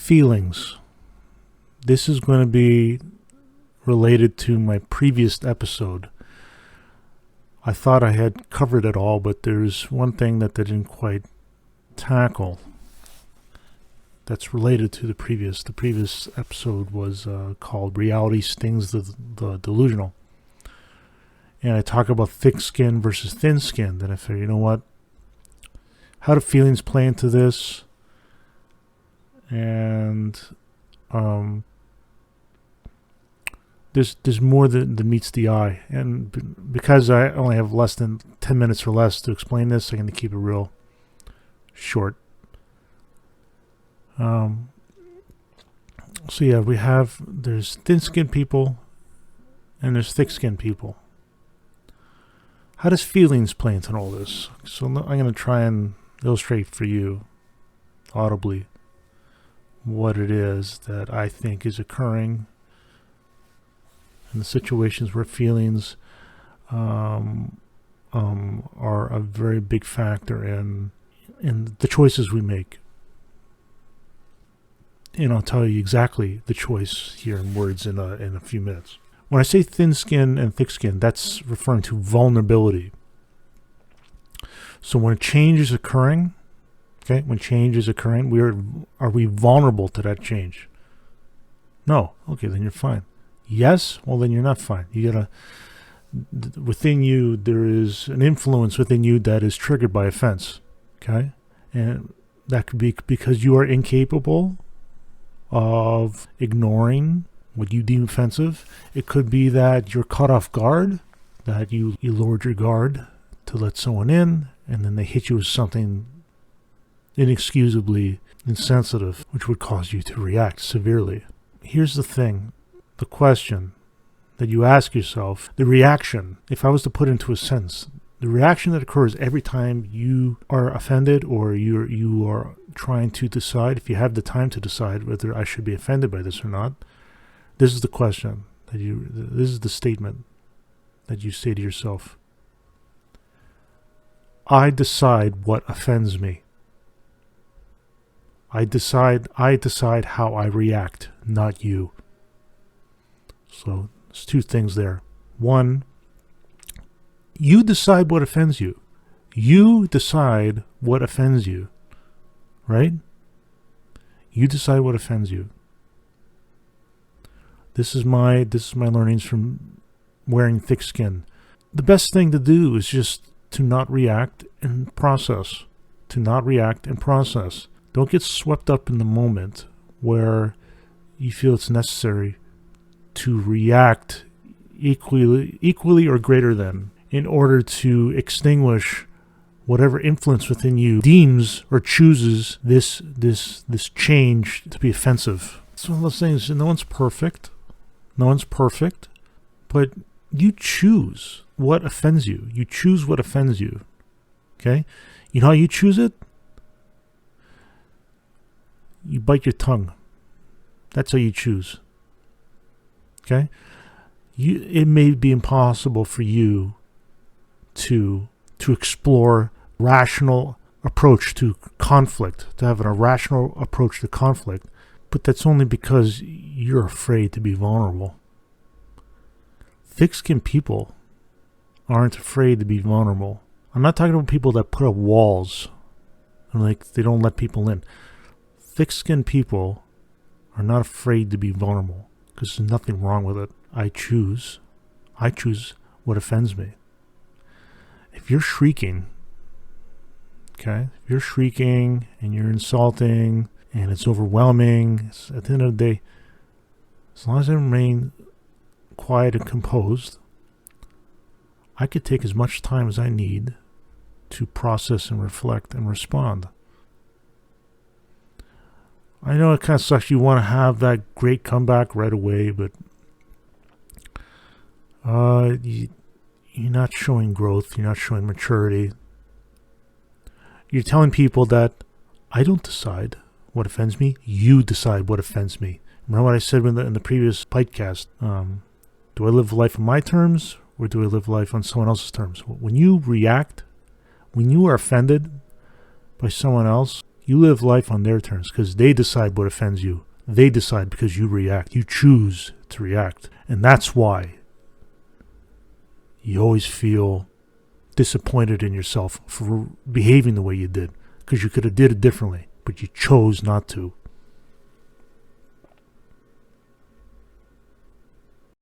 Feelings. This is going to be related to my previous episode. I thought I had covered it all, but there's one thing that I didn't quite tackle that's related to the previous. The previous episode was called Reality Stings the Delusional. And I talk about thick skin versus thin skin. Then I figure, you know what? How do feelings play into this? And there's more than meets the eye. And because I only have less than 10 minutes or less to explain this, I'm going to keep it real short. So yeah, there's thin-skinned people and there's thick-skinned people. How does feelings play into all this? So I'm going to try and illustrate for you audibly what it is that I think is occurring in the situations where feelings are a very big factor in the choices we make. And I'll tell you exactly the choice here in words in a few minutes. When I say thin skin and thick skin, that's referring to vulnerability. So when change is occurring, are we vulnerable to that change? No. Okay, then you're fine. Yes? Well, then you're not fine. Within you, there is an influence within you that is triggered by offense. Okay? And that could be because you are incapable of ignoring what you deem offensive. It could be that you're caught off guard, that you lowered your guard to let someone in, and then they hit you with something inexcusably insensitive, which would cause you to react severely. Here's the thing, the question that you ask yourself, the reaction, if I was to put into a sentence, the reaction that occurs every time you are offended or you are trying to decide, if you have the time to decide whether I should be offended by this or not, this is the question, this is the statement that you say to yourself. I decide what offends me. I decide how I react, not you. So there's two things there. One, you decide what offends you. You decide what offends you. Right? You decide what offends you. This is my learnings from wearing thick skin. The best thing to do is just to not react and process. To not react and process. Don't get swept up in the moment where you feel it's necessary to react equally or greater than in order to extinguish whatever influence within you deems or chooses this change to be offensive. It's one of those things, no one's perfect. No one's perfect. But you choose what offends you. You choose what offends you. Okay? You know how you choose it? You bite your tongue. That's how you choose. Okay? It may be impossible for you to explore rational approach to conflict, to have an irrational approach to conflict, but that's only because you're afraid to be vulnerable. Thick-skinned people aren't afraid to be vulnerable. I'm not talking about people that put up walls and they don't let people in. Thick-skinned people are not afraid to be vulnerable because there's nothing wrong with it. I choose what offends me. If you're shrieking, okay, if you're shrieking and you're insulting and it's overwhelming, at the end of the day, as long as I remain quiet and composed, I could take as much time as I need to process and reflect and respond. I know it kind of sucks. You want to have that great comeback right away, but you're not showing growth. You're not showing maturity. You're telling people that I don't decide what offends me. You decide what offends me. Remember what I said in the previous Bitecast? Do I live life on my terms or do I live life on someone else's terms? When you react, when you are offended by someone else, You live life on their terms because they decide what offends you. They decide because you react. You choose to react. And that's why you always feel disappointed in yourself for behaving the way you did, because you could have did it differently, but you chose not to.